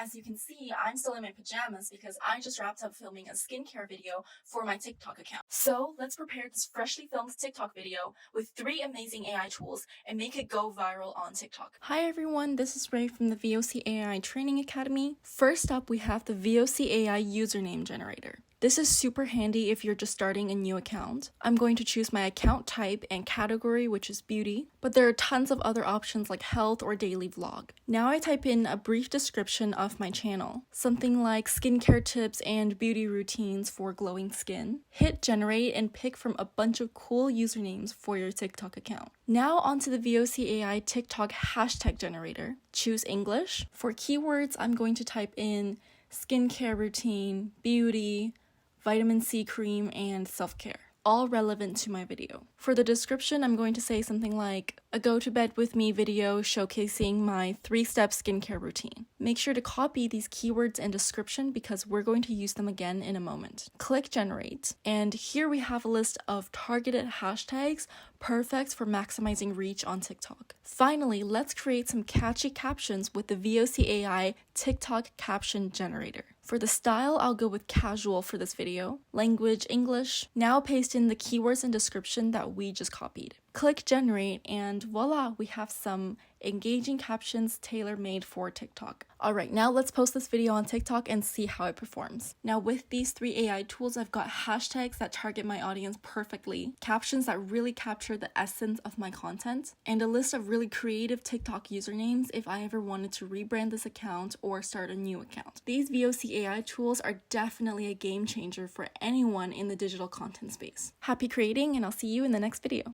as you can see, I'm still in my pajamas because I just wrapped up filming a skincare video for my TikTok account. So let's prepare this freshly filmed TikTok video with 3 amazing AI tools and make it go viral on TikTok. Hi everyone, this is Ray from the VOC AI Training Academy. First up, we have the VOC AI username generator. This is super handy if you're just starting a new account. I'm going to choose my account type and category, which is beauty, but there are tons of other options like health or daily vlog. Now I type in a brief description of my channel, something like skincare tips and beauty routines for glowing skin. Hit generate and pick from a bunch of cool usernames for your TikTok account. Now onto the VOC AI TikTok hashtag generator. Choose English. For keywords, I'm going to type in skincare routine, beauty, vitamin C cream, and self-care, all relevant to my video. For the description, I'm going to say something like a go to bed with me video showcasing my 3-step skincare routine. Make sure to copy these keywords and description because we're going to use them again in a moment. Click generate, and here we have a list of targeted hashtags perfect for maximizing reach on TikTok. Finally, let's create some catchy captions with the VOC AI TikTok caption generator. For the style, I'll go with casual for this video. Language, English. Now paste in the keywords and description that we just copied. Click generate and voila, we have some engaging captions tailor-made for TikTok. Alright, now let's post this video on TikTok and see how it performs. Now with these 3 AI tools, I've got hashtags that target my audience perfectly, captions that really capture the essence of my content, and a list of really creative TikTok usernames if I ever wanted to rebrand this account or start a new account. These VOC AI tools are definitely a game changer for anyone in the digital content space. Happy creating, and I'll see you in the next video.